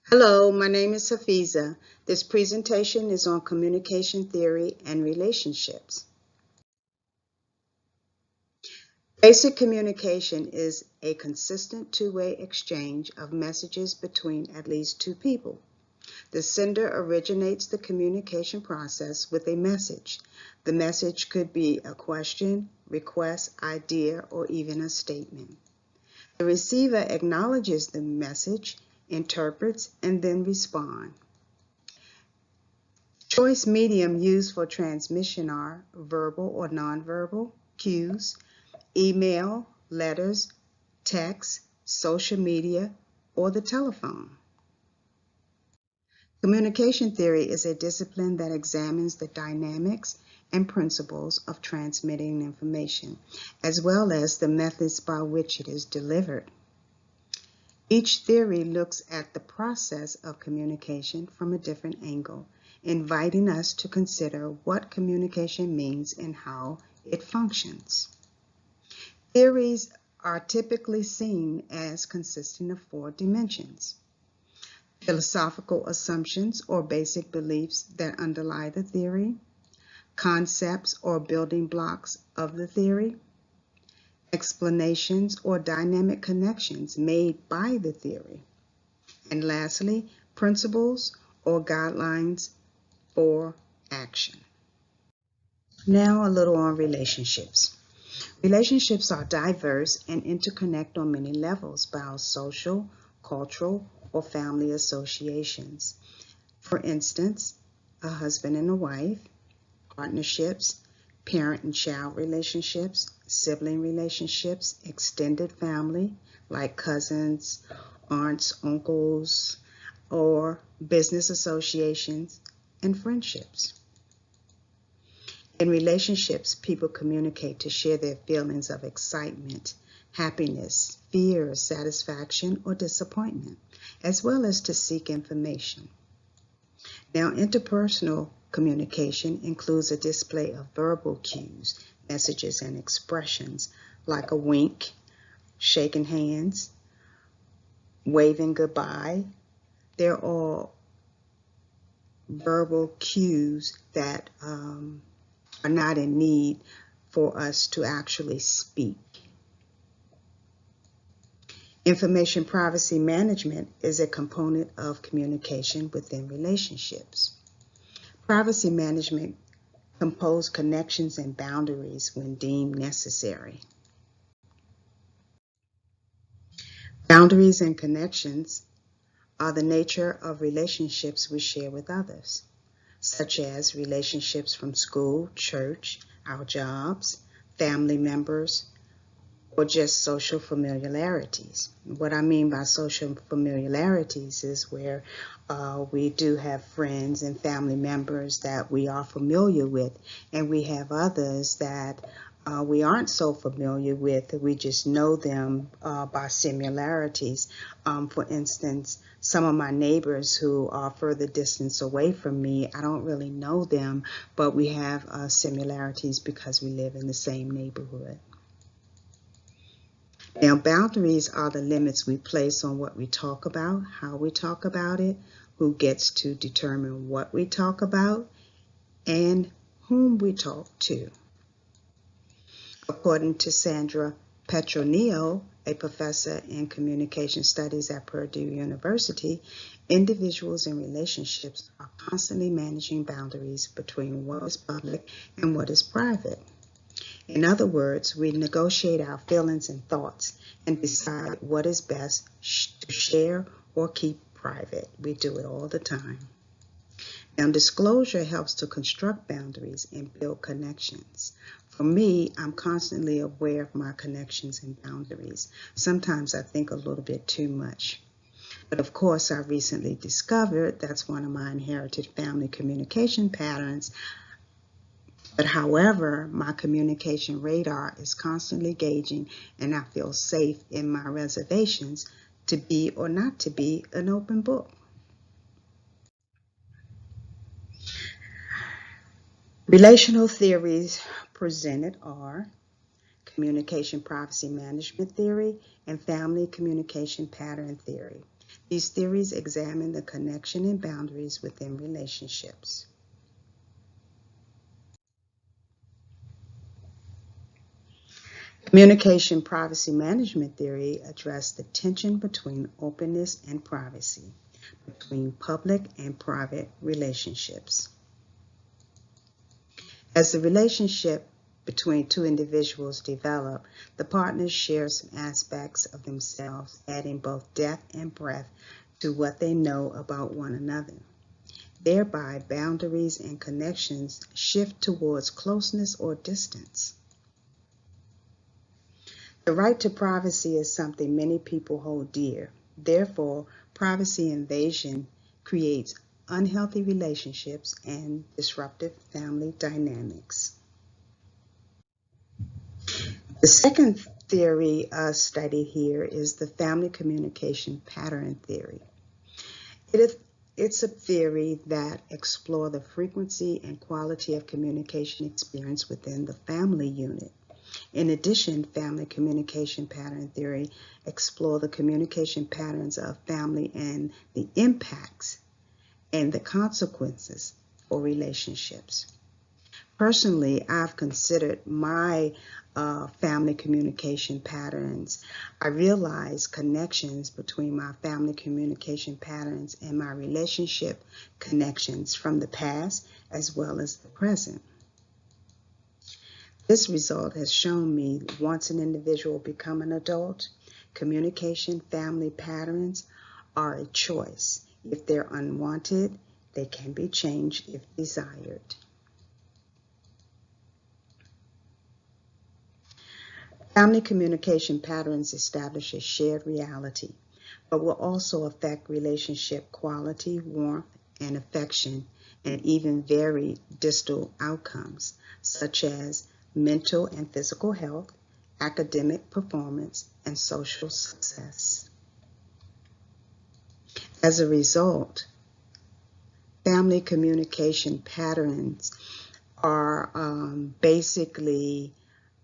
Hello, my name is Hafiza. This presentation is on communication theory and relationships. Basic communication is a consistent two-way exchange of messages between at least two people. The sender originates the communication process with a message. The message could be a question, request, idea, or even a statement. The receiver acknowledges the message, interprets, and then responds. Choice medium used for transmission are verbal or nonverbal cues, email, letters, text, social media, or the telephone. Communication theory is a discipline that examines the dynamics and principles of transmitting information, as well as the methods by which it is delivered. Each theory looks at the process of communication from a different angle, inviting us to consider what communication means and how it functions. Theories are typically seen as consisting of four dimensions: philosophical assumptions or basic beliefs that underlie the theory, concepts or building blocks of the theory, explanations or dynamic connections made by the theory, and lastly, principles or guidelines for action. Now, a little on relationships. Relationships are diverse and interconnect on many levels by social, cultural, or family associations. For instance, a husband and a wife, partnerships, parent and child relationships, sibling relationships, extended family like cousins, aunts, uncles, or business associations, and friendships. In relationships, people communicate to share their feelings of excitement, happiness, fear, satisfaction, or disappointment, as well as to seek information. Now, interpersonal communication includes a display of verbal cues, messages, and expressions like a wink, shaking hands, waving goodbye. They're all verbal cues that are not in need for us to actually speak. Information privacy management is a component of communication within relationships. Privacy management composes connections and boundaries when deemed necessary. Boundaries and connections are the nature of relationships we share with others, such as relationships from school, church, our jobs, family members, or just social familiarities. What I mean by social familiarities is where we do have friends and family members that we are familiar with, and we have others that we aren't so familiar with. We just know them by similarities. For instance, some of my neighbors who are further distance away from me, I don't really know them, but we have similarities because we live in the same neighborhood. Now, boundaries are the limits we place on what we talk about, how we talk about it, who gets to determine what we talk about, and whom we talk to. According to Sandra Petronio, a professor in communication studies at Purdue University, individuals in relationships are constantly managing boundaries between what is public and what is private. In other words, we negotiate our feelings and thoughts and decide what is best to share or keep private. We do it all the time. Now, disclosure helps to construct boundaries and build connections. For me, I'm constantly aware of my connections and boundaries. Sometimes I think a little bit too much. But of course, I recently discovered that's one of my inherited family communication patterns. But however, my communication radar is constantly gauging, and I feel safe in my reservations to be or not to be an open book. Relational theories presented are communication privacy management theory and family communication pattern theory. These theories examine the connection and boundaries within relationships. Communication privacy management theory addressed the tension between openness and privacy, between public and private relationships. As the relationship between two individuals develop, the partners share some aspects of themselves, adding both depth and breadth to what they know about one another. Thereby, boundaries and connections shift towards closeness or distance. The right to privacy is something many people hold dear. Therefore, privacy invasion creates unhealthy relationships and disruptive family dynamics. The second theory studied here is the family communication pattern theory. It's a theory that explores the frequency and quality of communication experienced within the family unit. In addition, family communication pattern theory explores the communication patterns of family and the impacts and the consequences for relationships. Personally, I've considered my family communication patterns. I realize connections between my family communication patterns and my relationship connections from the past as well as the present. This result has shown me once an individual becomes an adult, communication family patterns are a choice. If they're unwanted, they can be changed if desired. Family communication patterns establish a shared reality, but will also affect relationship quality, warmth, and affection, and even vary distal outcomes, such as mental and physical health, academic performance, and social success. As a result, family communication patterns are basically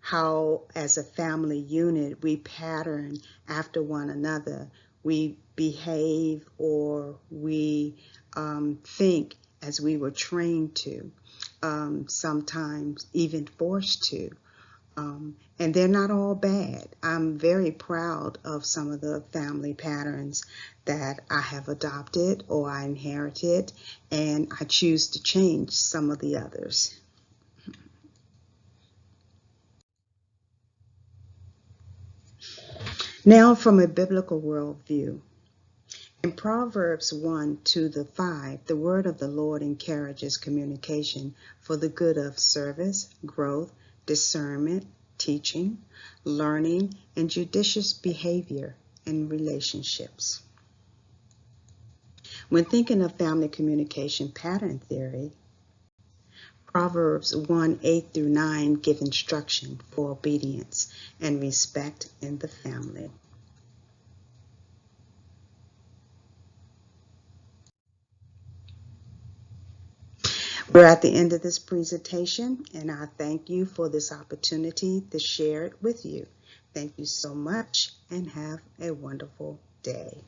how, as a family unit, we pattern after one another. We behave or we think as we were trained to, sometimes even forced to. And they're not all bad. I'm very proud of some of the family patterns that I have adopted or I inherited, and I choose to change some of the others. Now, from a biblical worldview, in Proverbs 1:2-5, the word of the Lord encourages communication for the good of service, growth, discernment, teaching, learning, and judicious behavior in relationships. When thinking of family communication pattern theory, Proverbs 1:8-9 give instruction for obedience and respect in the family. We're at the end of this presentation, and I thank you for this opportunity to share it with you. Thank you so much, and have a wonderful day.